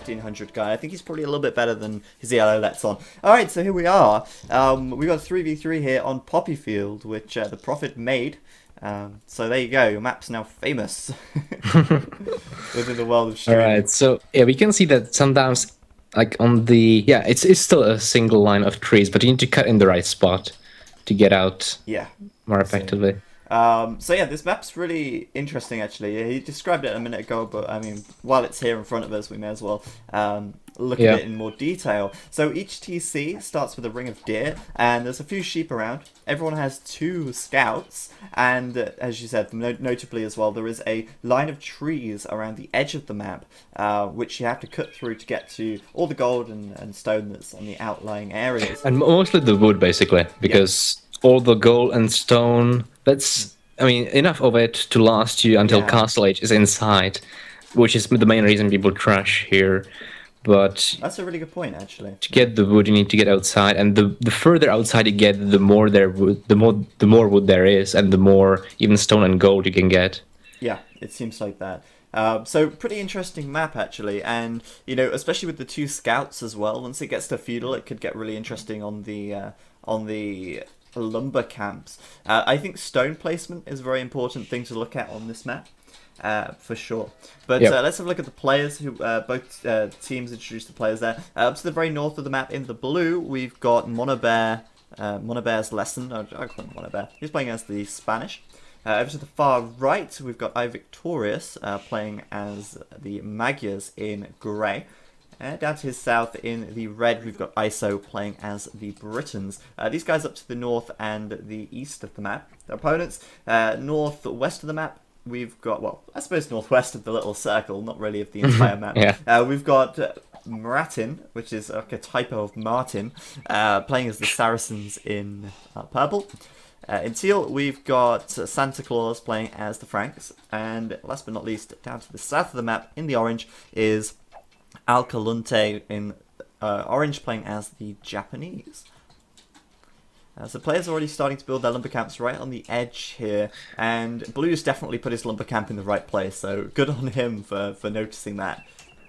1500 guy. I think he's probably a little bit better than his yellow that's on. Alright, so here we are. We got 3v3 here on Poppyfield, which the Prophet made. So there you go, your map's now famous within the world of streaming. Alright, so yeah, we can see that sometimes, like on the... Yeah, it's still a single line of trees, but you need to cut in the right spot to get out more effectively. So yeah, this map's really interesting actually. He described it a minute ago, but I mean, while it's here in front of us, we may as well look at it in more detail. So each TC starts with a ring of deer, and there's a few sheep around. Everyone has 2 scouts, and as you said, notably as well, there is a line of trees around the edge of the map, which you have to cut through to get to all the gold and stone that's on the outlying areas. And mostly the wood, basically, because all the gold and stone, that's, I mean, enough of it to last you until Castle Age is inside, which is the main reason people trash here. But that's a really good point, actually. To get the wood, you need to get outside, and the further outside you get, the more wood there is, and the more even stone and gold you can get. Yeah, it seems like that. So pretty interesting map actually, and you know, especially with the 2 scouts as well. Once it gets to feudal, it could get really interesting on the lumber camps. I think stone placement is a very important thing to look at on this map. For sure. But let's have a look at the players who both teams introduced the players there. Up to the very north of the map in the blue, we've got Monobear, Monobear's Lesson. I call him Monobear. He's playing as the Spanish. Over to the far right, we've got iVictorious playing as the Magyars in grey. Down to his south in the red, we've got ISO playing as the Britons. These guys up to the north and the east of the map. Their opponents, northwest of the map, we've got, well, I suppose northwest of the little circle, not really of the entire map. We've got Maratin, which is like a typo of Martin, playing as the Saracens in purple. In teal, we've got Santa Claus playing as the Franks. And last but not least, down to the south of the map in the orange is Alcalunte in orange playing as the Japanese. So players are already starting to build their lumber camps right on the edge here, and Blue's definitely put his lumber camp in the right place, so good on him for noticing that.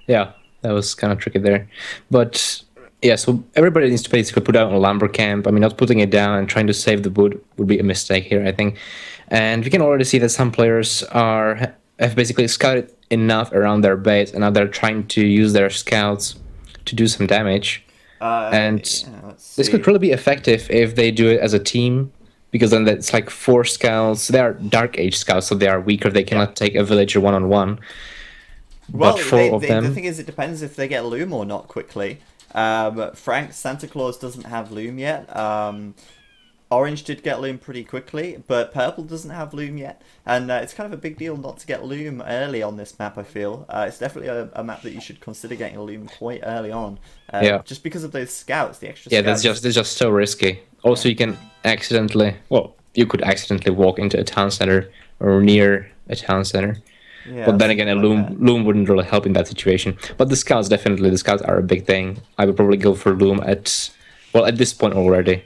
Yeah, that was kind of tricky there. But yeah, so everybody needs to basically put out a lumber camp. I mean, not putting it down and trying to save the wood would be a mistake here, I think. And we can already see that some players have basically scouted enough around their base, and now they're trying to use their scouts to do some damage. And this could really be effective if they do it as a team, because then that's like 4 scouts. They are Dark Age scouts, so they are weaker. They cannot take a villager one-on-one. Well, but 4 of them... the thing is, it depends if they get loom or not quickly. Frank Santa Claus doesn't have loom yet. Orange did get loom pretty quickly, but purple doesn't have loom yet, and it's kind of a big deal not to get loom early on this map, I feel. It's definitely a map that you should consider getting a loom quite early on, just because of those scouts, the extra scouts. Yeah, they're just so risky. Also, you can accidentally, well, you could accidentally walk into a town center or near a town center. Yeah, but then again, a loom wouldn't really help in that situation. But the scouts, definitely, the scouts are a big thing. I would probably go for loom at this point already.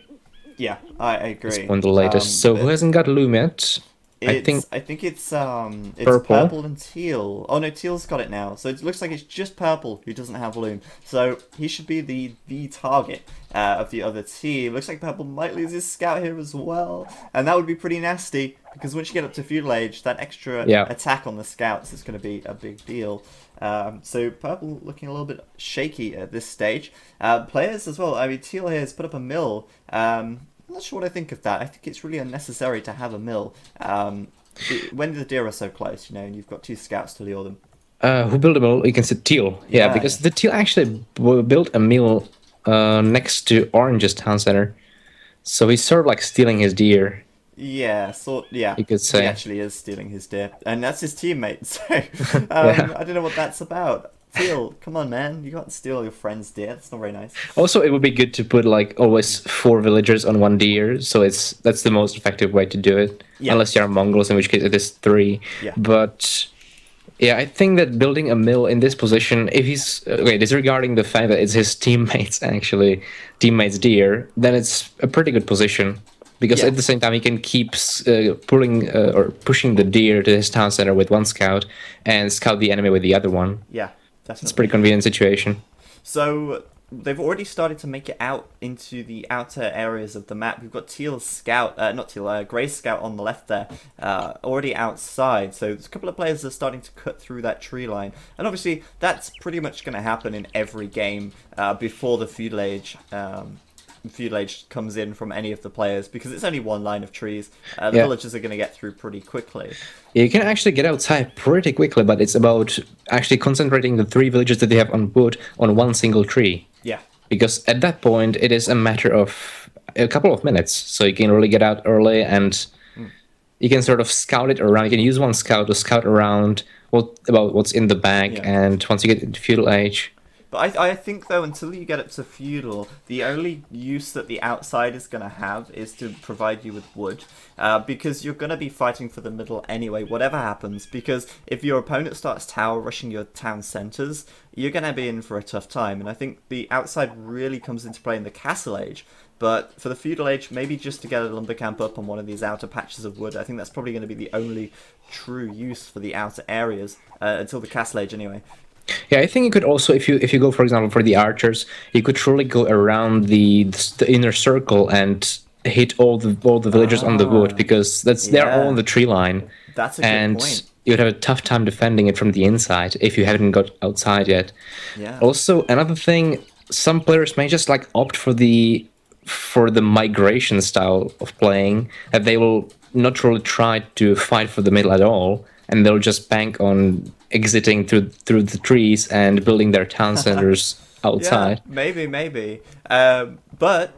Yeah, I agree. This one the latest. So who hasn't got loom yet? I think it's purple and teal. Oh no, teal's got it now. So it looks like it's just purple who doesn't have loom. So he should be the target of the other team. Looks like purple might lose his scout here as well, and that would be pretty nasty because once you get up to feudal age, that extra attack on the scouts is going to be a big deal. So purple looking a little bit shaky at this stage. Players as well. I mean, teal here has put up a mill. I'm not sure what I think of that. I think it's really unnecessary to have a mill. When the deer are so close, you know, and you've got 2 scouts to lure them. Who built a mill? You can say teal. Yeah, because the teal actually built a mill next to Orange's town center. So he's sort of like stealing his deer. Yeah, you could say. He actually is stealing his deer. And that's his teammate, so I don't know what that's about. Teal, come on, man. You can't steal your friend's deer. That's not very nice. Also, it would be good to put like always 4 villagers on 1 deer, so that's the most effective way to do it. Yeah. Unless you are Mongols, in which case it is 3. Yeah. But yeah, I think that building a mill in this position, if he's disregarding the fact that it's his teammates deer, then it's a pretty good position. Because at the same time, he can keep pulling or pushing the deer to his town center with 1 scout and scout the enemy with the other one. Yeah. It's a pretty convenient situation. So they've already started to make it out into the outer areas of the map. We've got Grey Scout on the left there, already outside. So there's a couple of players that are starting to cut through that tree line. And obviously that's pretty much going to happen in every game before the Feudal Age comes in from any of the players, because it's only one line of trees. The villagers are going to get through pretty quickly. Yeah, you can actually get outside pretty quickly, but it's about actually concentrating the 3 villages that they have on wood on one single tree. Yeah. Because at that point, it is a matter of a couple of minutes, so you can really get out early, and you can sort of scout it around. You can use one scout to scout around about what's in the bag, and once you get into Feudal Age... But I think, though, until you get up to Feudal, the only use that the outside is going to have is to provide you with wood. Because you're going to be fighting for the middle anyway, whatever happens. Because if your opponent starts tower rushing your town centres, you're going to be in for a tough time. And I think the outside really comes into play in the Castle Age. But for the Feudal Age, maybe just to get a lumber camp up on one of these outer patches of wood, I think that's probably going to be the only true use for the outer areas, until the Castle Age anyway. Yeah, I think you could also, if you go, for example, for the archers, you could truly go around the inner circle and hit all the villagers on the wood, because they're all on the tree line. That's a good point. You'd have a tough time defending it from the inside if you haven't got outside yet. Yeah. Also, another thing, some players may just like opt for the migration style of playing, that they will not really try to fight for the middle at all, and they'll just bank on exiting through the trees and building their town centers outside. Yeah, maybe. But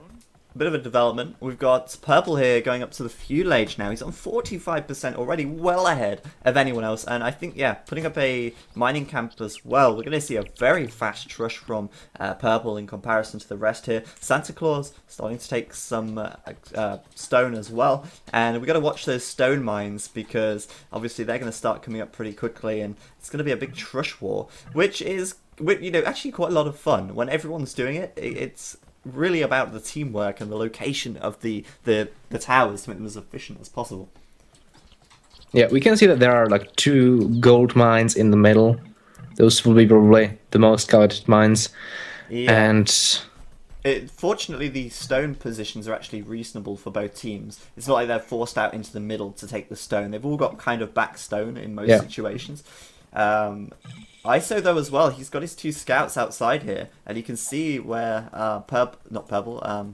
a bit of a development. We've got Purple here going up to the Feudal Age now. He's on 45% already, well ahead of anyone else. And I think, putting up a mining camp as well, we're going to see a very fast rush from Purple in comparison to the rest here. Santa Claus starting to take some stone as well. And we've got to watch those stone mines, because obviously they're going to start coming up pretty quickly. And it's going to be a big trush war, which is, actually quite a lot of fun. When everyone's doing it, it's really about the teamwork and the location of the towers to make them as efficient as possible. Yeah, we can see that there are like 2 gold mines in the middle. Those will be probably the most coveted mines. Yeah. And fortunately, the stone positions are actually reasonable for both teams. It's not like they're forced out into the middle to take the stone. They've all got kind of back stone in most situations. ISO, though, as well, he's got his 2 scouts outside here, and you can see where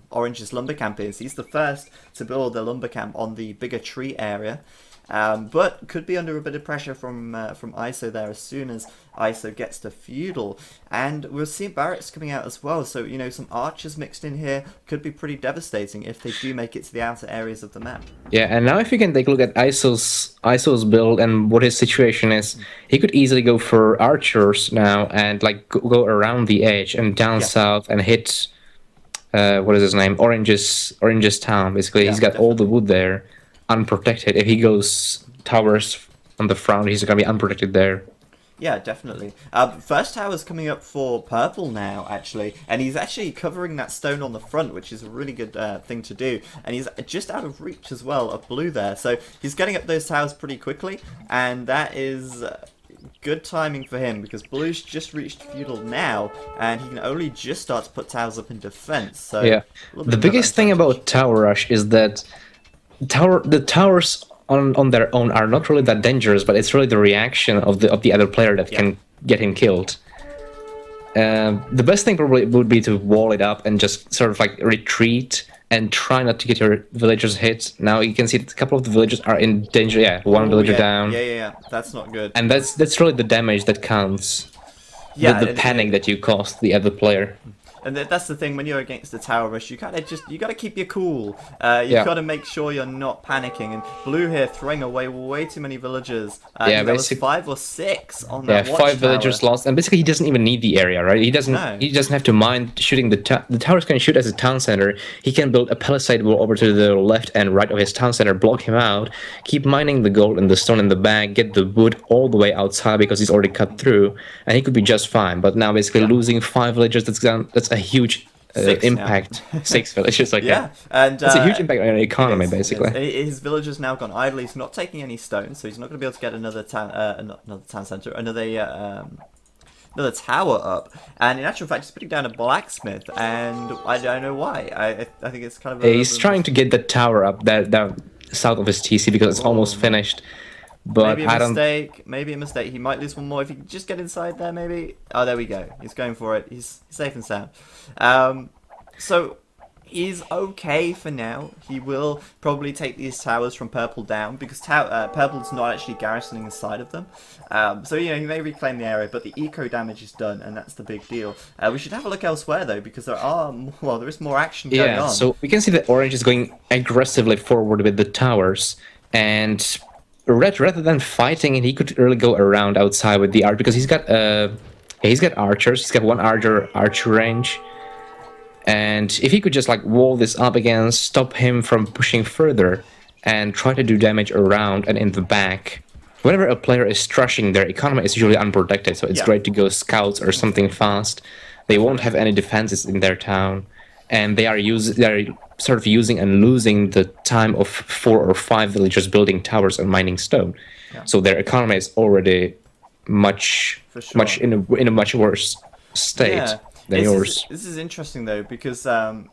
Orange's lumber camp is. He's the first to build a lumber camp on the bigger tree area, but could be under a bit of pressure from ISO there as soon as ISO gets to Feudal. And we're seeing barracks coming out as well, so, some archers mixed in here could be pretty devastating if they do make it to the outer areas of the map. Yeah, and now if you can take a look at ISO's build and what his situation is, he could easily go for archers now and like go around the edge and down south and hit what is his name? Orange's town. Basically, he's got all the wood there unprotected. If he goes towers on the front, he's gonna be unprotected there. Yeah, definitely. First tower's coming up for Purple now, actually, and he's actually covering that stone on the front, which is a really good thing to do. And he's just out of reach as well of Blue there, so he's getting up those towers pretty quickly, and that is good timing for him, because Blue's just reached Feudal now, and he can only just start to put towers up in defense. So yeah, the biggest thing about Tower Rush is that the towers on their own are not really that dangerous, but it's really the reaction of the other player that can get him killed. The best thing probably would be to wall it up and just sort of like retreat and try not to get your villagers hit. Now you can see that a couple of the villagers are in danger. Yeah, one villager down. Yeah. That's not good. And that's really the damage that counts. Yeah, the panic that you cost the other player. And that's the thing, when you're against the tower rush, you got to keep your cool. You've got to make sure you're not panicking. And Blue here throwing away way too many villagers. There was 5 or 6 on that watchtower. 5 villagers lost, and basically he doesn't even need the area, right? He doesn't have to mind shooting the towers can shoot as a town center. He can build a palisade wall over to the left and right of his town center, block him out, keep mining the gold and the stone in the bag, get the wood all the way outside because he's already cut through, and he could be just fine. But now basically losing 5 villagers, that's a huge impact. 6 villages, like and it's a huge impact on the economy, basically. His villager's now gone idle. He's not taking any stones, so he's not going to be able to get another town center, another tower up. And in actual fact, he's putting down a blacksmith, and I don't know why. I think it's kind of a He's trying to get the tower up that south of his TC because it's almost finished. But maybe a I don't. mistake. Maybe a mistake. He might lose one more if he can just get inside there. Maybe. Oh, there we go. He's going for it. He's safe and sound. So he's okay for now. He will probably take these towers from Purple down because Purple's not actually garrisoning inside of them. So you know he may reclaim the area, but the eco damage is done, and that's the big deal. We should have a look elsewhere though, because there is more action going on. So we can see that Orange is going aggressively forward with the towers, and Red, rather than fighting it, he could really go around outside with the arch because he's got archers. He's got one archer range. And if he could just like wall this up again, stop him from pushing further, and try to do damage around and in the back. Whenever a player is trushing, their economy is usually unprotected, so it's great to go scouts or something fast. They won't have any defenses in their town, and they are sort of using and losing the time of 4 or 5 villagers building towers and mining stone. Yeah. So their economy is already much in a much worse state. Yeah. This is interesting though, because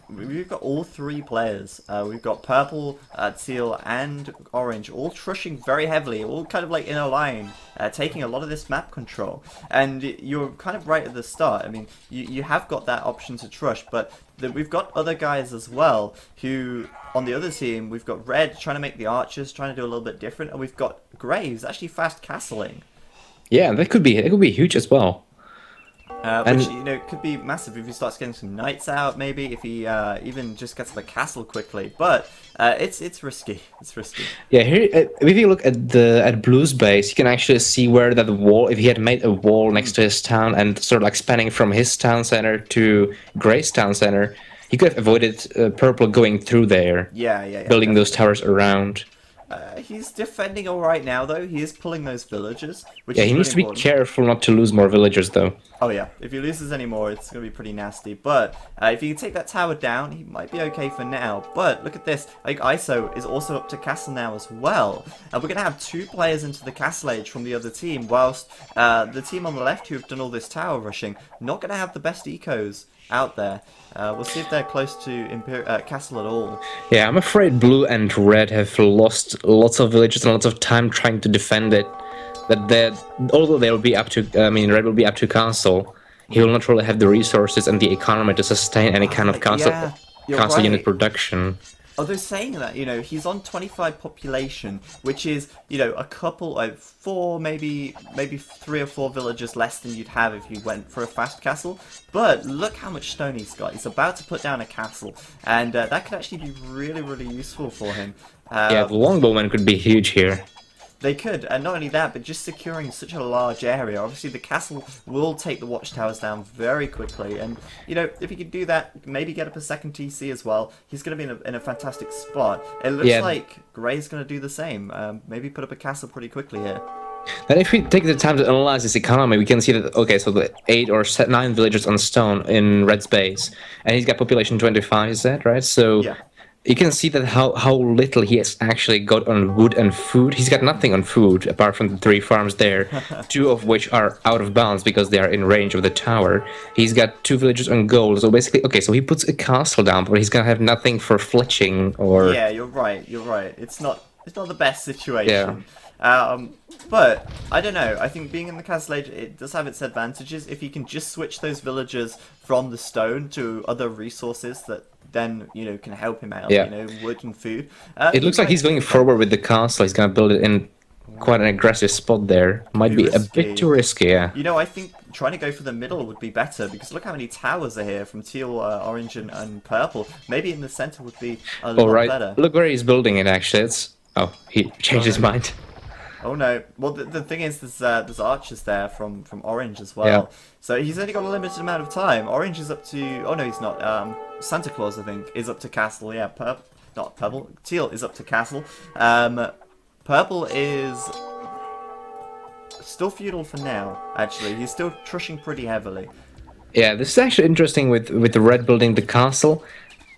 we've got all 3 players. We've got Purple, Teal, and Orange all trushing very heavily, all kind of like in a line, taking a lot of this map control. And you're kind of right at the start. I mean, you have got that option to trush, but we've got other guys as well who, on the other team, we've got Red trying to make the archers, trying to do a little bit different, and we've got Grey who's actually fast castling. Yeah, that could be huge as well. Which, you know, could be massive if he starts getting some knights out, maybe, if he even just gets to the castle quickly. But it's risky. It's risky. Yeah, here, if you look at Blue's base, you can actually see where that wall, if he had made a wall next to his town and sort of like spanning from his town center to Grey's town center, he could have avoided Purple going through there. Yeah. Building those towers around. He's defending all right now, though. He is pulling those villagers, which he needs to be careful not to lose more villagers, though. Oh yeah, if he loses any more, it's going to be pretty nasty. But if he can take that tower down, he might be okay for now. But look at this, like ISO is also up to castle now as well. And we're going to have 2 players into the castle age from the other team, whilst the team on the left who have done all this tower rushing, not going to have the best ecos out there. We'll see if they're close to castle at all. Yeah, I'm afraid Blue and Red have lost lots of villages and lots of time trying to defend it. Although they'll be up to, Red will be up to castle, he will not really have the resources and the economy to sustain any kind of castle unit production. Although saying that, you know, he's on 25 population, which is, you know, a couple, like 4, maybe 3 or 4 villagers less than you'd have if you went for a fast castle. But look how much stone he's got. He's about to put down a castle, and that could actually be really, really useful for him. Yeah, the longbowmen could be huge here. They could, and not only that, but just securing such a large area. Obviously, the castle will take the watchtowers down very quickly, and, you know, if he could do that, maybe get up a second TC as well, he's going to be in a fantastic spot. It looks like Grey's going to do the same. Maybe put up a castle pretty quickly here. Then if we take the time to analyze this economy, we can see that, okay, so the 8 or 9 villagers on stone in Red's base, and he's got population 25, is that right? So yeah. You can see that how little he has actually got on wood and food. He's got nothing on food apart from the 3 farms there, 2 of which are out of bounds because they are in range of the tower. He's got 2 villagers on gold. So basically, okay, so he puts a castle down, but he's gonna have nothing for fletching or. Yeah, you're right. It's not the best situation. Yeah. But I don't know. I think being in the castle age, it does have its advantages. If you can just switch those villagers from the stone to other resources that then, you know, can help him out, you know, wood and food. It looks like he's going forward with the castle. He's going to build it in quite an aggressive spot there. Might be a bit too risky, yeah. You know, I think trying to go for the middle would be better, because look how many towers are here from Teal, Orange, and Purple. Maybe in the center would be a lot better. Look where he's building it, actually. Oh, he changed his mind. Oh no! Well, the thing is, there's archers there from Orange as well. Yeah. So he's only got a limited amount of time. Orange is up to. Oh no, he's not. Santa Claus, I think, is up to castle. Yeah, not Purple. Teal is up to castle. Purple is still feudal for now. Actually, he's still trushing pretty heavily. Yeah, this is actually interesting with the Red building the castle.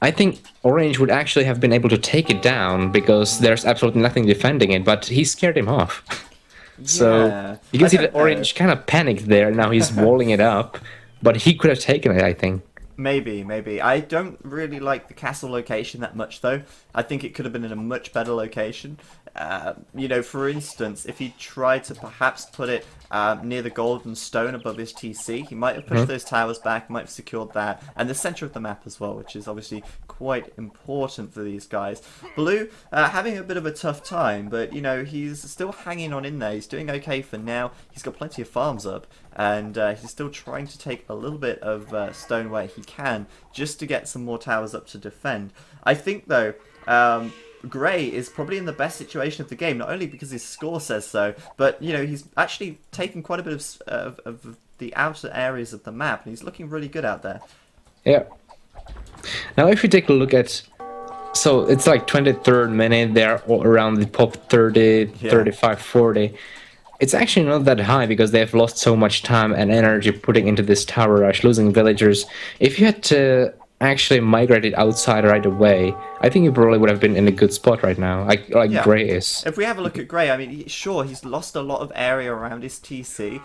I think Orange would actually have been able to take it down because there's absolutely nothing defending it, but he scared him off. So Yeah. you can I see don't that Orange know. kind of panicked there. Now he's walling it up, but he could have taken it, I think. Maybe, maybe. I don't really like the castle location that much, though. I think it could have been in a much better location. You know, for instance, if he tried to perhaps put it near the golden stone above his TC, he might have pushed those towers back, might have secured that, and the center of the map as well, which is obviously quite important for these guys. Blue, having a bit of a tough time, but, you know, he's still hanging on in there. He's doing okay for now. He's got plenty of farms up, and he's still trying to take a little bit of stone where he can, just to get some more towers up to defend. I think, though, Grey is probably in the best situation of the game, not only because his score says so, but, you know, he's actually taken quite a bit of the outer areas of the map, and he's looking really good out there. Yeah. Now if you take a look at... So it's like 23rd minute, they're all around the pop 30, 35, 40. It's actually not that high because they've lost so much time and energy putting into this tower rush, losing villagers. If you had to actually migrate it outside right away, I think you probably would have been in a good spot right now, like Grey is. If we have a look at Grey, I mean, sure, he's lost a lot of area around his TC.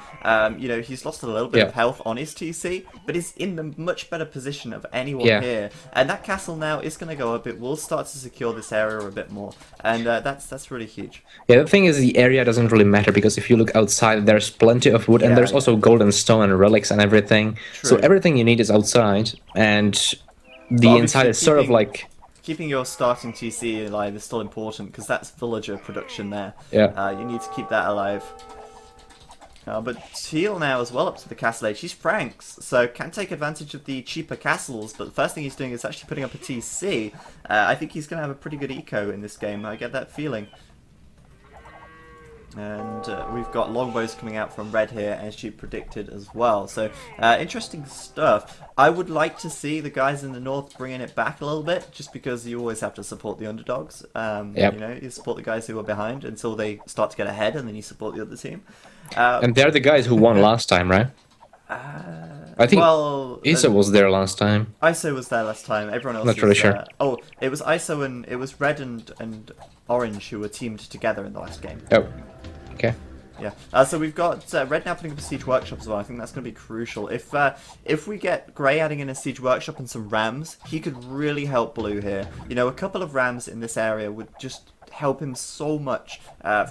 You know, he's lost a little bit of health on his TC, but he's in the much better position of anyone here. And that castle now is going to go up. It will start to secure this area a bit more, and that's really huge. Yeah, the thing is, the area doesn't really matter because if you look outside, there's plenty of wood, and there's also golden stone and relics and everything. True. So everything you need is outside, and the inside is sort of like... Keeping your starting TC alive is still important, because that's villager production there. Yeah. You need to keep that alive. But Teal now as well up to the castle age. He's Franks, so can take advantage of the cheaper castles, but the first thing he's doing is actually putting up a TC. I think he's going to have a pretty good eco in this game, I get that feeling. And we've got longbows coming out from Red here, as she predicted as well. So, interesting stuff. I would like to see the guys in the north bringing it back a little bit, just because you always have to support the underdogs. You know, you support the guys who are behind until they start to get ahead, and then you support the other team. And they're the guys who won last time, right? I think ISO was there last time. ISO was there last time. Everyone else Not really sure. Oh, it was ISO and it was Red and Orange who were teamed together in the last game. Oh, okay. Yeah. So we've got Red now putting up a siege workshop as well. I think that's going to be crucial. If we get Grey adding in a siege workshop and some rams, he could really help Blue here. You know, a couple of rams in this area would just help him so much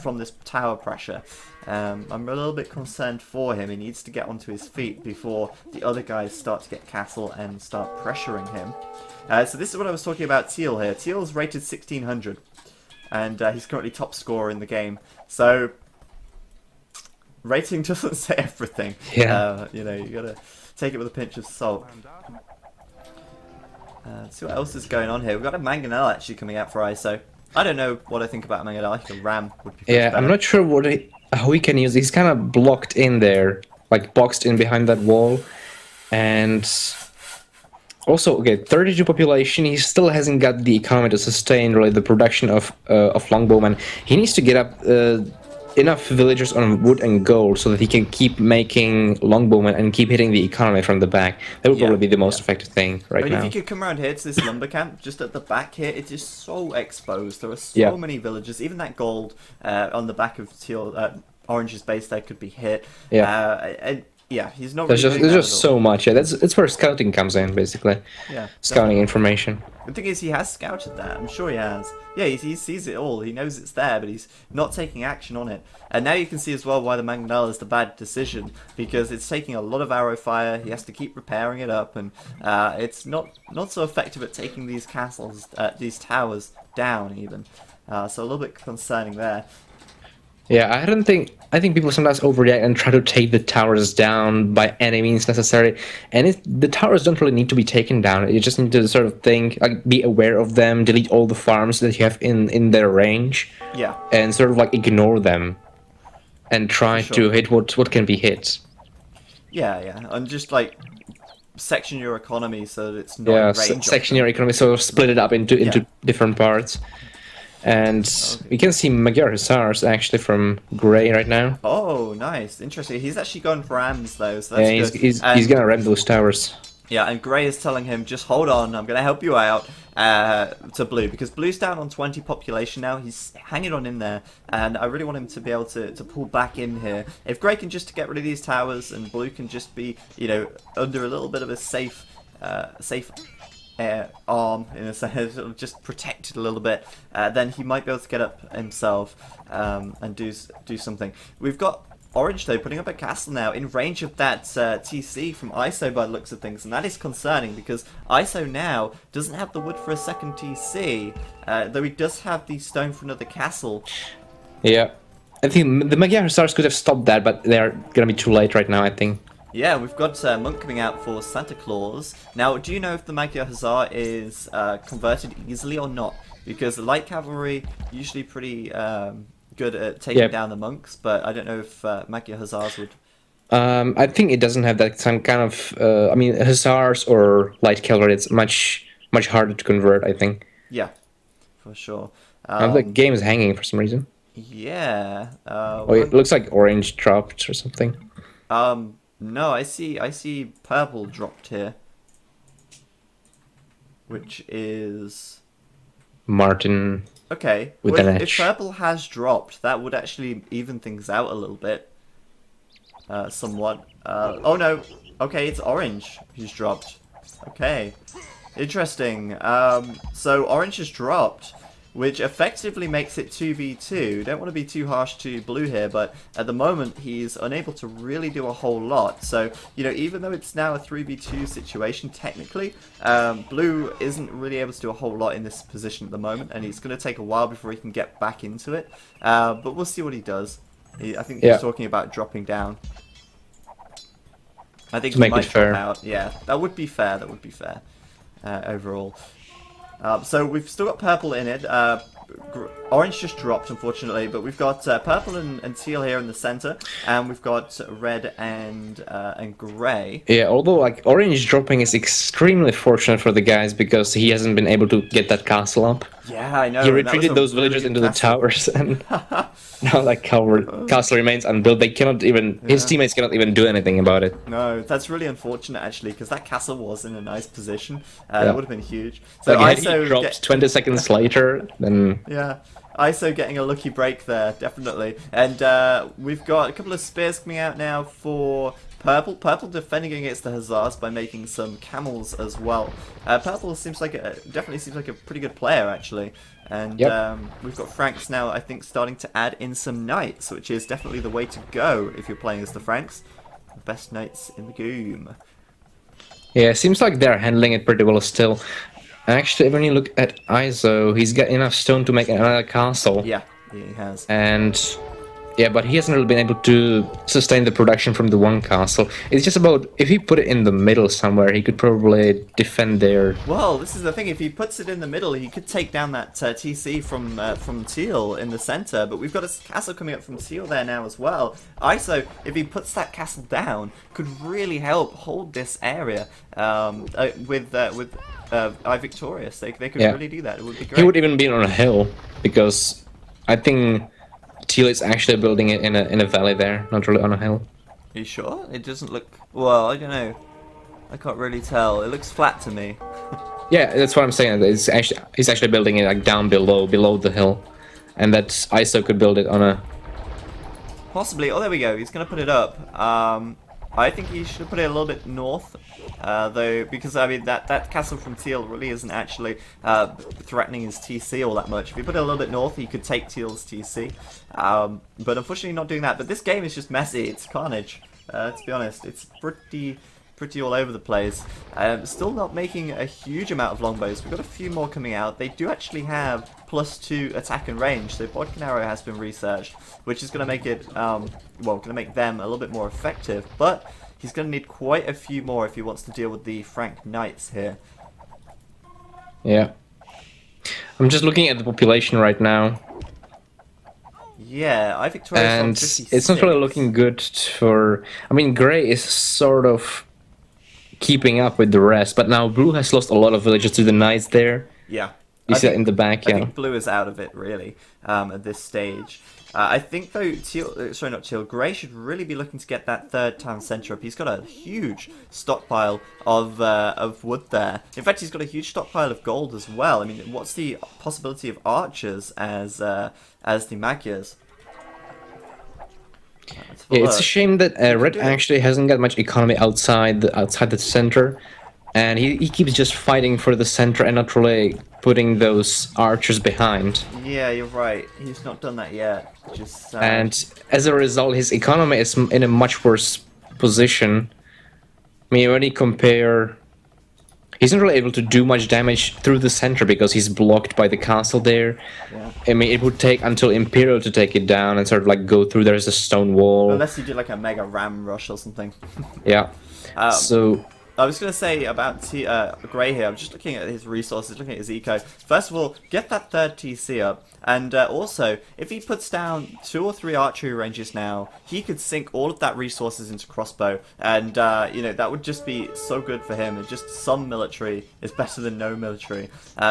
from this tower pressure. I'm a little bit concerned for him. He needs to get onto his feet before the other guys start to get castle and start pressuring him. So this is what I was talking about Teal here. Teal's rated 1600, and he's currently top scorer in the game. So rating doesn't say everything. Yeah. You know, you gotta take it with a pinch of salt. Let's see what else is going on here. We've got a Mangonel actually coming out for ISO. I don't know what I think about Mangonel. I think a ram would be better. I'm not sure how he can use it. He's kind of blocked in there, like boxed in behind that wall. And also, okay, 32 population. He still hasn't got the economy to sustain really the production of longbowmen. He needs to get up enough villagers on wood and gold so that he can keep making longbowmen and keep hitting the economy from the back. That would probably be the most effective thing right now. If you could come around here to this lumber camp, just at the back here, it is so exposed. There are so many villagers. Even that gold on the back of Orange's base there could be hit. Yeah, he's not. There's just so much. Yeah, that's where scouting comes in, basically. Yeah, scouting information. The thing is, he has scouted that. I'm sure he has. Yeah, he sees it all. He knows it's there, but he's not taking action on it. And now you can see as well why the Mangonel is the bad decision, because it's taking a lot of arrow fire. He has to keep repairing it up, and it's not so effective at taking these castles, these towers down even. So a little bit concerning there. Yeah, I think people sometimes overreact and try to take the towers down by any means necessary, and the towers don't really need to be taken down. You just need to sort of think, like, be aware of them, delete all the farms that you have in their range, and sort of like ignore them, and try to hit what can be hit. Yeah, and just like section your economy so that it's not in range. Section your economy, so split it up into different parts. And we can see Magyar Hussars actually from Grey right now. Oh, nice. Interesting. He's actually gone for rams though, so that's good. He's gonna ram those towers. Yeah, and Grey is telling him, just hold on, I'm going to help you out, to Blue, because Blue's down on 20 population now, he's hanging on in there, and I really want him to be able to pull back in here. If Grey can just get rid of these towers, and Blue can just be, you know, under a little bit of a safe arm, in a sense, just protected a little bit, then he might be able to get up himself, and do something. We've got Orange, though, putting up a castle now in range of that TC from ISO by the looks of things, and that is concerning because ISO now doesn't have the wood for a second TC, though he does have the stone for another castle. Yeah, I think the Magyar Hussars could have stopped that, but they're gonna be too late right now, I think. Yeah, we've got Monk coming out for Santa Claus. Now, do you know if the Magyar Hussar is converted easily or not? Because the light cavalry usually pretty good at taking down the monks, but I don't know if Magyar Hussars would. I think it doesn't have that some kind of. I mean, Hussars or light cavalry. It's much harder to convert, I think. Yeah, for sure. The game is hanging for some reason. Yeah. It looks like orange dropped or something. No, I see purple dropped here, which is Martin. Okay, with well, an if purple has dropped, that would actually even things out a little bit, somewhat. Oh no, okay, it's orange who's dropped. Okay, interesting. So orange has dropped, which effectively makes it 2v2. Don't want to be too harsh to Blue here, but at the moment he's unable to really do a whole lot. So, you know, even though it's now a 3v2 situation, technically, Blue isn't really able to do a whole lot in this position at the moment, and it's going to take a while before he can get back into it. But we'll see what he does. I think he's talking about dropping down. I think he might drop out. Yeah, that would be fair. That would be fair overall. So we've still got purple in it. Orange just dropped, unfortunately, but we've got purple and teal here in the center, and we've got red and grey. Yeah, although like orange dropping is extremely fortunate for the guys because he hasn't been able to get that castle up. Yeah, I know. He retreated those villagers into the towers, and now that castle remains unbuilt. They cannot even. His teammates cannot even do anything about it. No, that's really unfortunate actually, because that castle was in a nice position. That would have been huge. So like, ISO he dropped 20 seconds later, then. Yeah. ISO getting a lucky break there, definitely. And we've got a couple of spears coming out now for Purple. Purple defending against the Hussars by making some camels as well. Purple seems like definitely seems like a pretty good player actually. And we've got Franks now, I think, starting to add in some knights, which is definitely the way to go if you're playing as the Franks. The best knights in the game. Yeah, it seems like they're handling it pretty well still. Actually, when you look at ISO, he's got enough stone to make another castle. Yeah, he has. And yeah, but he hasn't really been able to sustain the production from the one castle. It's just about, if he put it in the middle somewhere, he could probably defend there. Well, this is the thing, if he puts it in the middle, he could take down that TC from Teal in the center, but we've got a castle coming up from Teal there now as well. ISO, if he puts that castle down, could really help hold this area with I Victorious. They could really do that. It would be great. He would even be on a hill, because I think Teal is actually building it in a valley there, not really on a hill. Are you sure? It doesn't look... Well, I don't know. I can't really tell. It looks flat to me. Yeah, that's what I'm saying. He's actually building it like down below the hill, and that ISO could build it on a... Possibly. Oh, there we go. He's going to put it up. I think he should put it a little bit north, though, because I mean that castle from Teal really isn't actually threatening his TC all that much. If he put it a little bit north, he could take Teal's TC, but unfortunately not doing that. But this game is just messy. It's carnage. To be honest, it's pretty all over the place. Still not making a huge amount of longbows. We've got a few more coming out. They do actually have +2 attack and range, so Bodkin Arrow has been researched, which is going to make it, well, going to make them a little bit more effective, but he's going to need quite a few more if he wants to deal with the Frank Knights here. Yeah. I'm just looking at the population right now. Yeah, I Victorious and on 56. It's not really looking good for... I mean, Grey is sort of keeping up with the rest, but now Blue has lost a lot of villages to the Knights there. Yeah. You see that in the back, I yeah. think blue is out of it, really, at this stage. I think, though, Grey should really be looking to get that third town centre up. He's got a huge stockpile of wood there. In fact, he's got a huge stockpile of gold as well. I mean, what's the possibility of archers as the magiars? Yeah, it's a shame that Red actually hasn't got much economy outside the center. And he keeps just fighting for the center and not really putting those archers behind. Yeah, you're right. He's not done that yet. Just and as a result, his economy is in a much worse position. I mean, when you compare, he's not really able to do much damage through the center because he's blocked by the castle there. Yeah. I mean, it would take until Imperial to take it down and sort of like go through. There's a stone wall. Unless you do like a mega ram rush or something. Yeah. So. I was going to say about Grey here, I'm just looking at his resources, looking at his eco. First of all, get that third TC up, and also, if he puts down 2 or 3 archery ranges now, he could sink all of that resources into crossbow, and, you know, that would just be so good for him, and just some military is better than no military,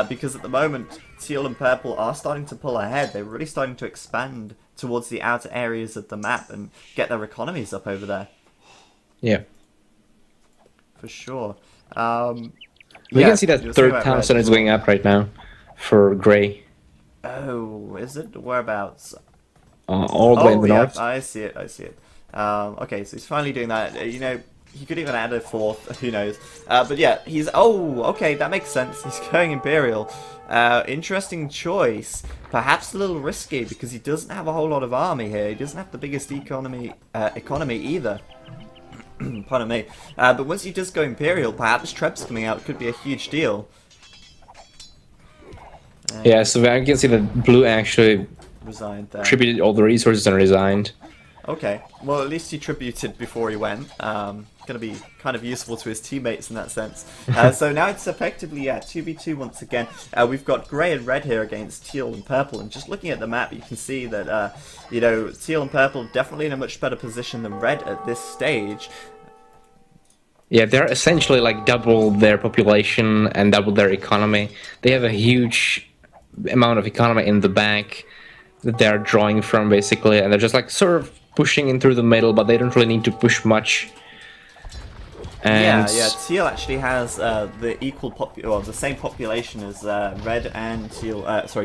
because at the moment, teal and purple are starting to pull ahead, they're really starting to expand towards the outer areas of the map, and get their economies up over there. Yeah. For sure. We can see that third town center is going up right now for Grey. Oh, is it? Whereabouts? All the way in the north. I see it, I see it. Okay, so he's finally doing that. You know, he could even add a 4th, who knows. But yeah, he's... Oh, okay, that makes sense. He's going Imperial. Interesting choice. Perhaps a little risky, because he doesn't have a whole lot of army here. He doesn't have the biggest economy either. Pardon me. But once he does go Imperial, perhaps Treb's coming out could be a huge deal. Yeah, so I can see that Blue actually resigned there. Tributed all the resources and resigned. Okay, well at least he tributed before he went. Going to be kind of useful to his teammates in that sense. So now it's effectively 2v2 once again. We've got Grey and Red here against Teal and Purple, and just looking at the map you can see that you know, Teal and Purple definitely in a much better position than Red at this stage. Yeah, they're essentially like double their population and double their economy. They have a huge amount of economy in the back that they're drawing from basically, and they're just like sort of pushing in through the middle, but they don't really need to push much. And yeah, Teal actually has the the same population as Red and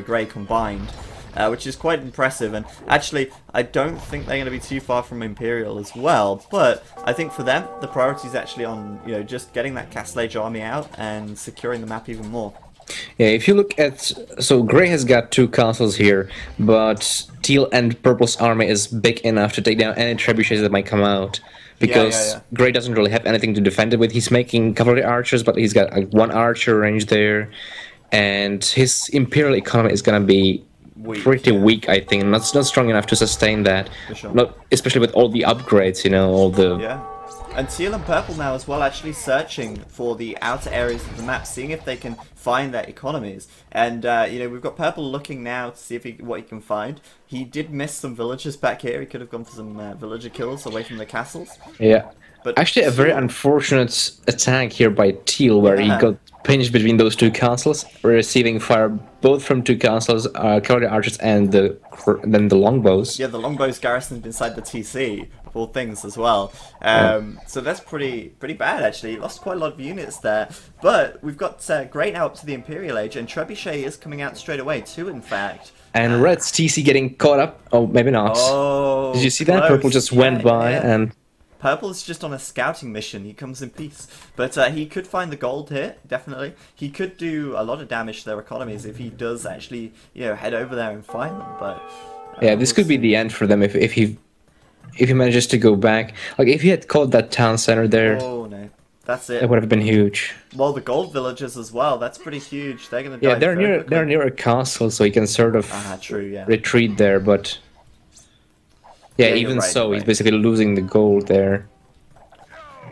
Grey combined, which is quite impressive. And actually, I don't think they're going to be too far from Imperial as well. But I think for them, the priority is actually on just getting that Castle Age army out and securing the map even more. Yeah, if you look at... So Grey has got 2 castles here, but Teal and Purple's army is big enough to take down any trebuchets that might come out. Because Grey doesn't really have anything to defend it with. He's making cavalry archers, but he's got like 1 archer range there. And his Imperial economy is going to be pretty weak, I think. Not strong enough to sustain that. For sure. Not, especially with all the upgrades, all the... Yeah. And Teal and Purple now as well actually searching for the outer areas of the map, seeing if they can find their economies. And, we've got Purple looking now to see if what he can find. He did miss some villagers back here. He could have gone for some villager kills away from the castles. Yeah. But actually, a very unfortunate attack here by Teal, where he got pinched between those 2 castles, receiving fire both from 2 castles, cavalry archers, and then the longbows. Yeah, the longbows garrisoned inside the TC, of all things as well. So that's pretty bad actually. He lost quite a lot of units there. But we've got Grey now up to the Imperial Age, and Trebuchet is coming out straight away too, in fact. And Red's TC getting caught up. Oh, maybe not. Oh, did you see that? Purple just went by and... Purple's just on a scouting mission. He comes in peace. But he could find the gold here, definitely. He could do a lot of damage to their economies if he does actually, head over there and find them. But yeah, this could be the end for them if he manages to go back. Like if he had caught that town center there. Oh no, that's it. It would have been huge. Well, the gold villagers as well. That's pretty huge. They're gonna die. Yeah, they're near a castle, so he can sort of retreat there, but. Yeah, even so, he's basically losing the gold there.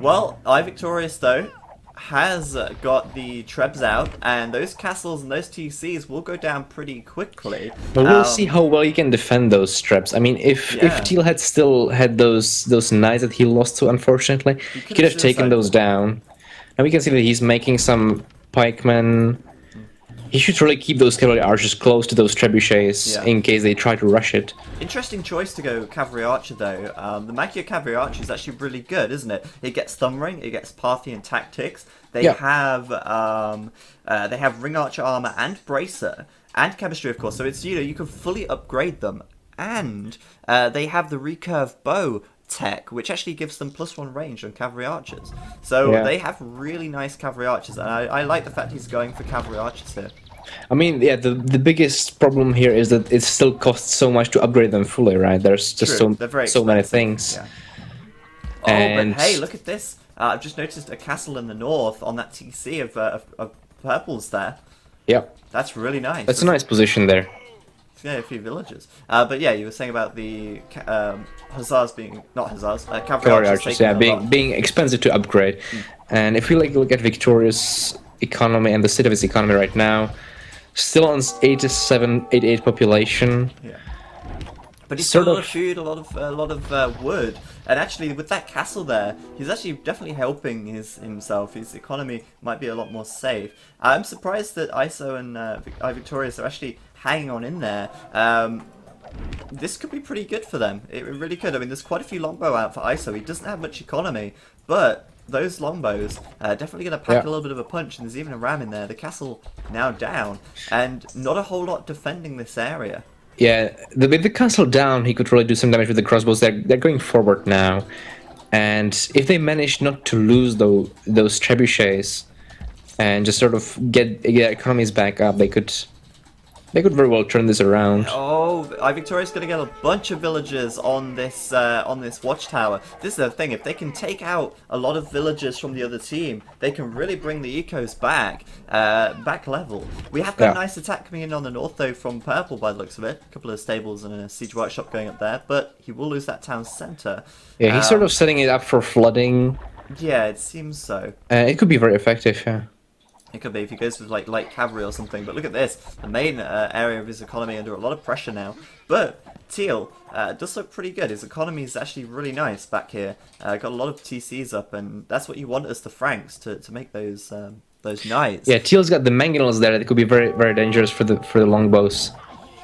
Well, iVictorious, though, has got the Trebs out, and those castles and those TCs will go down pretty quickly. But we'll see how well he can defend those Trebs. I mean, if Teal had still had those knights that he lost to, unfortunately, he could have taken those down. And we can see that he's making some pikemen. He should really keep those cavalry archers close to those trebuchets Yeah. in case they try to rush it. Interesting choice to go Cavalry Archer, though. The Magyar Cavalry Archer is actually really good, isn't it? It gets Thumb Ring, it gets Parthian Tactics. They have Ring Archer Armor and Bracer, and Chemistry, of course. So it's, you can fully upgrade them. And they have the Recurve Bow tech, which actually gives them +1 range on Cavalry Archers. So they have really nice Cavalry Archers, and I like the fact he's going for Cavalry Archers here. I mean, yeah, the biggest problem here is that it still costs so much to upgrade them fully, right? There's just so many things. Yeah. Oh, but hey, look at this. I've just noticed a castle in the north on that TC of purples there. Yeah. That's really nice. That's a nice position there. Yeah, a few villages. But yeah, you were saying about the hussars being... Not hussars, cavalry archers. Yeah, being expensive to upgrade. And if we look at Victoria's economy and the state of its economy right now, still on 87, 88 population. Yeah. But he's got a lot of food, a lot of wood, and actually with that castle there, he's actually definitely helping himself. His economy might be a lot more safe. I'm surprised that ISO and Victorious are actually hanging on in there. This could be pretty good for them. It really could. I mean, there's quite a few longbow out for ISO. He doesn't have much economy, but those longbows are definitely going to pack a little bit of a punch, and there's even a ram in there. The castle now down, and not a whole lot defending this area. Yeah, with the castle down, he could really do some damage with the crossbows. They're going forward now, and if they manage not to lose those trebuchets and just sort of get economies back up, they could very well turn this around. Oh, Victoria's going to get a bunch of villagers on this watchtower. This is the thing, if they can take out a lot of villagers from the other team, they can really bring the ecos back level. We have got a nice attack coming in on the north, though, from purple by the looks of it. A couple of stables and a siege workshop going up there, but he will lose that town centre. Yeah, he's sort of setting it up for flooding. Yeah, it seems so. It could be very effective, yeah. It could be if he goes with like light cavalry or something. But look at this, the main area of his economy under a lot of pressure now. But Teal does look pretty good. His economy is actually really nice back here. Got a lot of TCs up, and that's what you want as the Franks to make those knights. Yeah, Teal's got the mangonels there. That could be very very dangerous for the longbows.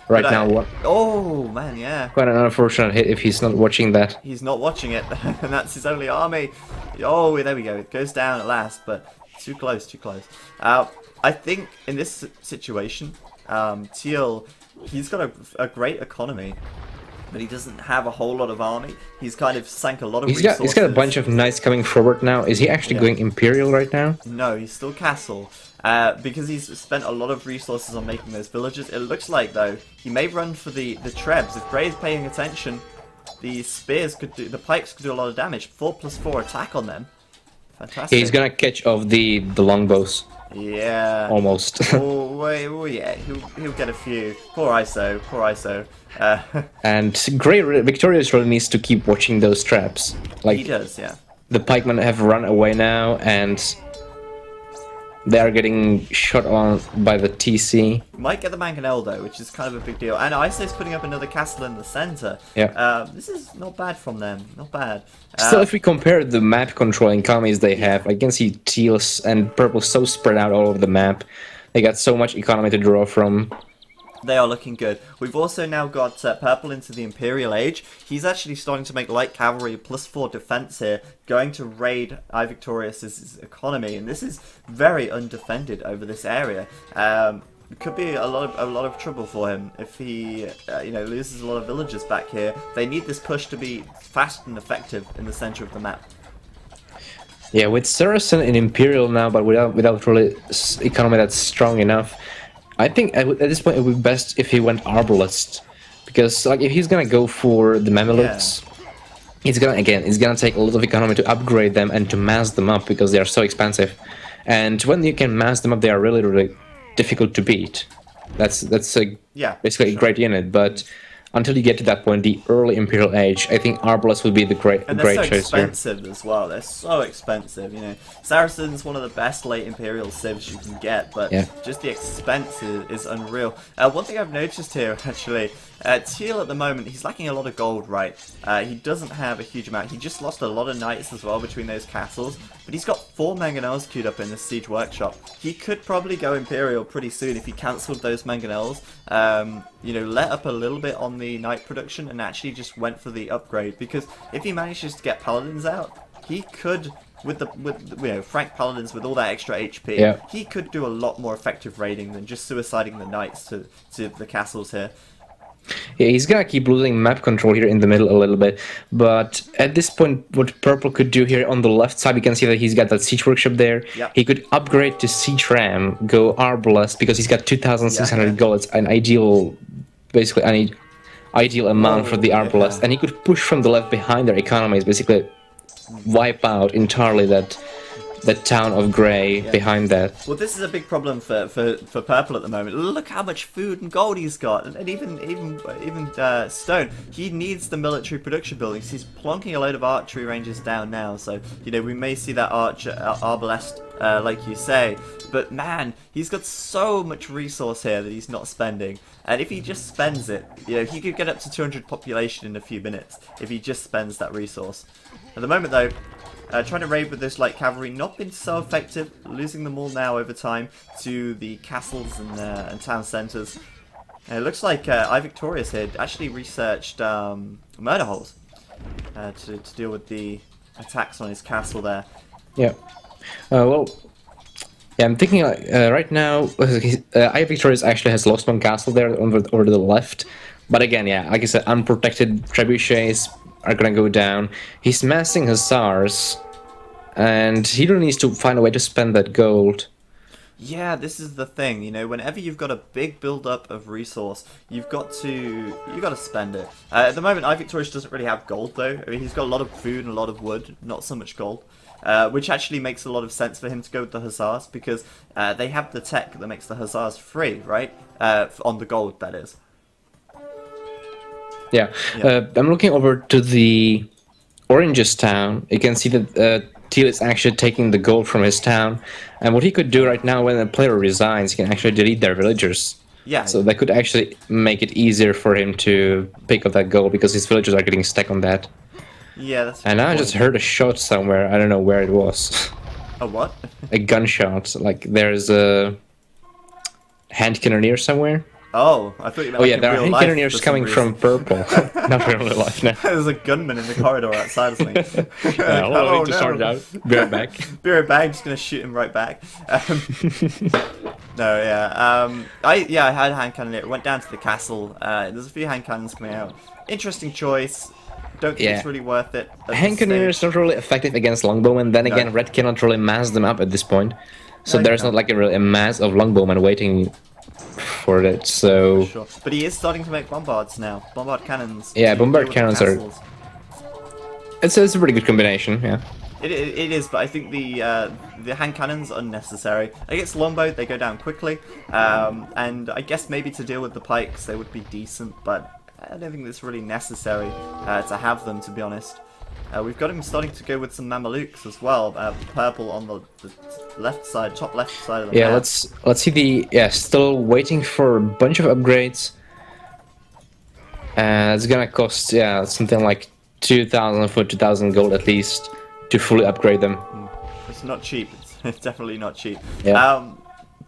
Right now. Oh man, yeah. Quite an unfortunate hit if he's not watching that. He's not watching it, and that's his only army. Oh, there we go. It goes down at last, but. Too close, too close. I think in this situation, Teal, he's got a great economy, but he doesn't have a whole lot of army. He's kind of sank a lot of resources. He's got a bunch of knights coming forward now. Is he actually going Imperial right now? No, he's still Castle. Because he's spent a lot of resources on making those villages. It looks like, though, he may run for the Trebs. If Grey is paying attention, the spears the pikes could do a lot of damage. 4+4 attack on them. Fantastic. He's gonna catch off the longbows. Yeah. Almost. oh yeah, he'll get a few. Poor ISO, poor ISO. And Victorious really needs to keep watching those traps. Like he does, yeah. The pikemen have run away now, and they are getting shot on by the TC. Might get the Mangonel though, which is kind of a big deal. And ISO's putting up another castle in the center. Yeah. This is not bad from them. Not bad. Still, if we compare the map controlling economies they have, I can see Teals and Purple so spread out all over the map. They got so much economy to draw from. They are looking good. We've also now got Purple into the Imperial Age. He's actually starting to make light cavalry +4 defense here, going to raid Victorious's economy, and this is very undefended over this area. It could be a lot of trouble for him if he loses a lot of villagers back here. They need this push to be fast and effective in the center of the map. Yeah, with Saracen in Imperial now, but without really economy that's strong enough. I think at this point it would be best if he went Arbalist, because like if he's gonna go for the Mamelukes, it's gonna take a lot of economy to upgrade them and to mass them up because they are so expensive. And when you can mass them up, they are really difficult to beat. That's basically a great unit. But until you get to that point, the early Imperial Age, I think Arbalest would be the great And great they're so choice here. expensive as well. They're so expensive, you know. Saracen's one of the best late Imperial civs you can get, but just the expense is unreal. One thing I've noticed here, actually, Teal at the moment, he's lacking a lot of gold, right? He doesn't have a huge amount. He just lost a lot of knights as well between those castles, but he's got 4 mangonels queued up in the Siege Workshop. He could probably go Imperial pretty soon if he cancelled those mangonels, you know, let up a little bit on the knight production and actually just went for the upgrade, because if he manages to get paladins out, he could, with you know, Frank paladins with all that extra HP, he could do a lot more effective raiding than just suiciding the knights to the castles here. Yeah, he's gonna keep losing map control here in the middle a little bit, but at this point, what Purple could do here on the left side, we can see that he's got that Siege Workshop there. He could upgrade to Siege Ram, go Arbalest, because he's got 2,600 gold. It's an ideal, basically an ideal amount for the Arbalest, and he could push from the left behind their economies, basically wipe out entirely that town of Grey behind that. Well, this is a big problem for Purple at the moment. Look how much food and gold he's got, and even stone. He needs the military production buildings. He's plonking a load of archery ranges down now, so you know we may see that Arbalest, like you say. But man, he's got so much resource here that he's not spending, and if he just spends it, you know, he could get up to 200 population in a few minutes if he just spends that resource. At the moment, though, trying to raid with this light cavalry, not been so effective, losing them all now over time to the castles and town centres. And it looks like iVictorious here actually researched murder holes to deal with the attacks on his castle there. Yeah. Well, yeah, I'm thinking right now, iVictorious actually has lost one castle there over to the left. But again, yeah, like I said, unprotected trebuchets are gonna go down. He's massing hussars, and he really needs to find a way to spend that gold. Yeah, this is the thing, you know, whenever you've got a big build-up of resource, you've got to spend it. At the moment, iVictorious doesn't really have gold, though. I mean, he's got a lot of food and a lot of wood, not so much gold. Which actually makes a lot of sense for him to go with the hussars, because they have the tech that makes the hussars free, right? On the gold, that is. Yeah, I'm looking over to the Oranges town. You can see that Teal is actually taking the gold from his town, and what he could do right now when a player resigns, he can actually delete their villagers. Yeah. So that could actually make it easier for him to pick up that gold, because his villagers are getting stuck on that. Yeah, that's. And I just heard a shot somewhere. I don't know where it was. A what? A gunshot. Like there's a hand cannoneer somewhere. Oh, I thought you meant Oh yeah, like there are in hand real cannoneers life coming from Purple. Not in real life, no. There's a gunman in the corridor outside or something. Yeah, well, I need to sort it out. Be right back. Be right back, just gonna shoot him right back. No, yeah. I had a hand cannon. It went down to the castle. There's a few hand cannons coming out. Interesting choice. Don't think it's really worth it. Hand cannoneer is not really effective against longbowmen. Then again, Red cannot really mass them up at this point. So there's not like a mass of longbowmen waiting for it, so... Sure. But he is starting to make bombards now. Bombard cannons. Yeah, bombard cannons are... It's a pretty good combination, yeah. It is, but I think the hand cannons are unnecessary. Against longbow, they go down quickly, and I guess maybe to deal with the pikes, they would be decent, but I don't think it's really necessary to have them, to be honest. We've got him starting to go with some Mamelukes as well. Purple on the left side, top left side of the map. Let's see the still waiting for a bunch of upgrades. It's gonna cost something like 2,000 for 2,000 gold at least to fully upgrade them. It's not cheap. It's definitely not cheap. Yeah.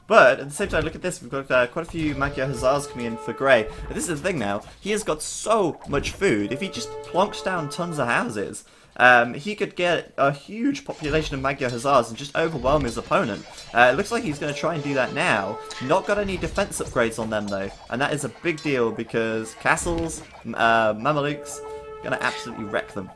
But at the same time, look at this. We've got quite a few Magyar Hussars coming in for Grey. But this is the thing now. He has got so much food. If he just plonks down tons of houses, he could get a huge population of Magyar Hussars and just overwhelm his opponent. It looks like he's going to try and do that now. Not got any defense upgrades on them, though. And that is a big deal because castles, Mamelukes, going to absolutely wreck them.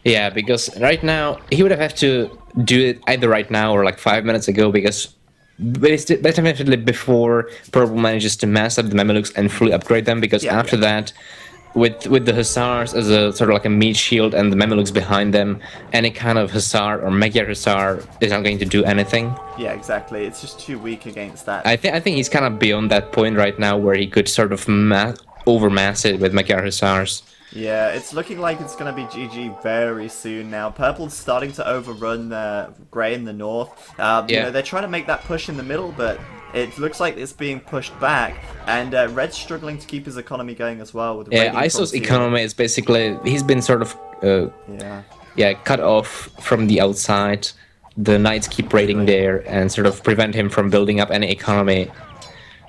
Yeah, because right now, he would have to do it either right now or like 5 minutes ago, because definitely before Purple manages to mass up the Mamelukes and fully upgrade them, because after that, with the Hussars as a sort of like a meat shield and the Mamelukes behind them, any kind of Hussar or Magyar Hussar is not going to do anything. Yeah, exactly. It's just too weak against that. I think he's kind of beyond that point right now where he could sort of overmass it with Magyar Hussars. Yeah, it's looking like it's going to be GG very soon now. Purple's starting to overrun Grey in the north. You know, they're trying to make that push in the middle, but it looks like it's being pushed back. And Red's struggling to keep his economy going as well. With ISO's economy is basically... He's been sort of... cut off from the outside. The Knights keep raiding there and sort of prevent him from building up any economy.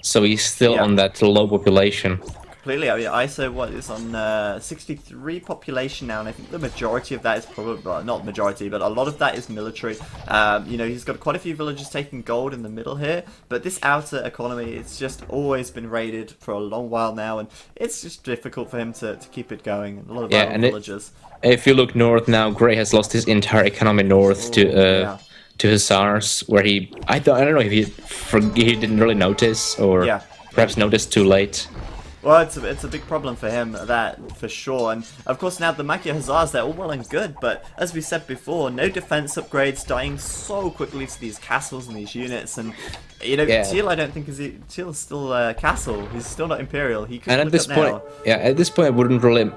So he's still on that low population. Completely. I mean, ISO is on 63 population now, and I think the majority of that is probably, well, not majority, but a lot of that is military. You know, he's got quite a few villagers taking gold in the middle here, but this outer economy, it's just always been raided for a long while now, and it's just difficult for him to keep it going. And a lot of villagers. If you look north now, Grey has lost his entire economy north to Hussars, where I don't know if he didn't really notice, or perhaps noticed too late. Well, it's a big problem for him, that for sure. And of course now the Magyar Hussars, they're all well and good, but as we said before, no defense upgrades, dying so quickly to these castles and these units. And you know, Teal, I don't think Teal's still castle. He's still not Imperial. He could. And at this point, at this point, it wouldn't really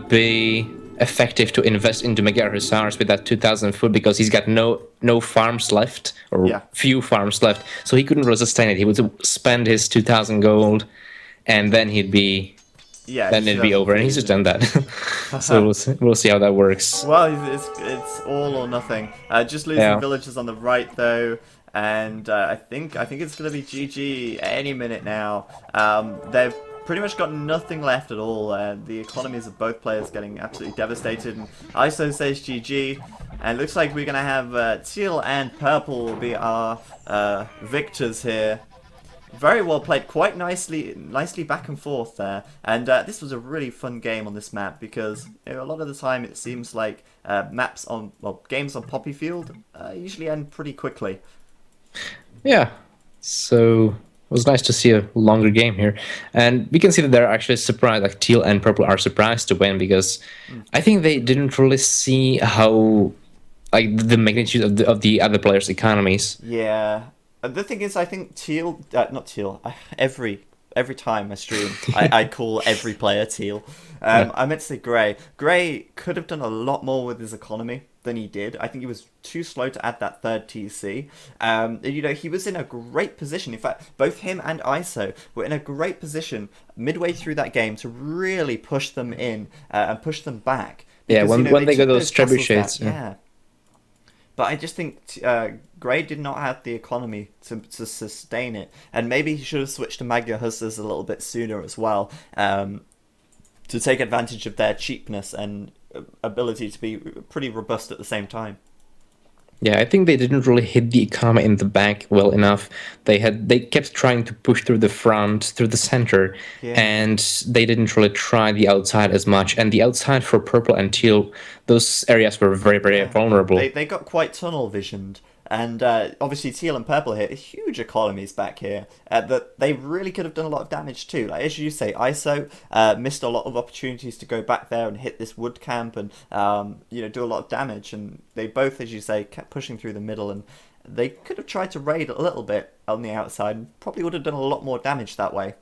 be effective to invest into Magyar Hussars with that 2,000 foot, because he's got no farms left, or few farms left, so he couldn't really sustain it. He would spend his 2,000 gold. And then he'd be, then it'd be over, and he's just done that. So we'll see how that works. Well, it's all or nothing. Just losing villagers on the right though, and I think it's gonna be GG any minute now. They've pretty much got nothing left at all. The economies of both players getting absolutely devastated. And ISO says GG, and it looks like we're gonna have Teal and Purple will be our victors here. Very well played, quite nicely back and forth there, and this was a really fun game on this map, because you know, a lot of the time it seems like games on Poppyfield usually end pretty quickly. Yeah, so it was nice to see a longer game here, and we can see that they're actually surprised. Like Teal and Purple are surprised to win, because I think they didn't really see how the magnitude of the other players' economies. Yeah. The thing is, I think Teal, not Teal, every time I stream, I call every player Teal. I meant to say Grey. Grey could have done a lot more with his economy than he did. I think he was too slow to add that third TC. You know, he was in a great position. In fact, both him and ISO were in a great position midway through that game to really push them in and push them back. Because, when they got those trebuchets. But I just think Grey did not have the economy to sustain it. And maybe he should have switched to Magyar Hussars a little bit sooner as well, to take advantage of their cheapness and ability to be pretty robust at the same time. Yeah, I think they didn't really hit the economy in the back well enough. They kept trying to push through the front, through the center, and they didn't really try the outside as much. And the outside for Purple and Teal, those areas were very, very vulnerable. They got quite tunnel visioned. And obviously Teal and Purple here, huge economies back here, that they really could have done a lot of damage too. Like, as you say, ISO missed a lot of opportunities to go back there and hit this wood camp and you know, do a lot of damage. And they both, as you say, kept pushing through the middle, and they could have tried to raid a little bit on the outside and probably would have done a lot more damage that way.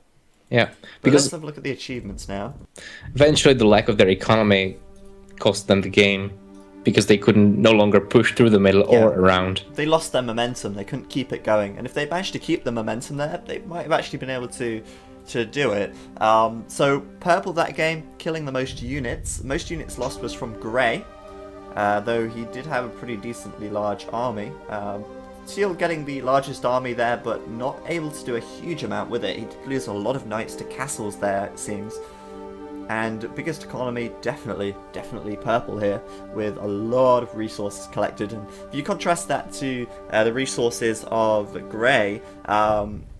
Yeah, because let's have a look at the achievements now. Eventually the lack of their economy cost them the game, because they couldn't no longer push through the middle or around. They lost their momentum, they couldn't keep it going, and if they managed to keep the momentum there, they might have actually been able to do it. So Purple that game, killing the most units. Most units lost was from Grey, though he did have a pretty decently large army. Teal getting the largest army there, but not able to do a huge amount with it. He did lose a lot of knights to castles there, it seems. And biggest economy, definitely Purple here, with a lot of resources collected. And if you contrast that to the resources of Grey,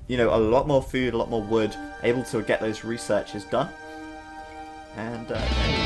you know, a lot more food, a lot more wood, able to get those researches done. And there you go.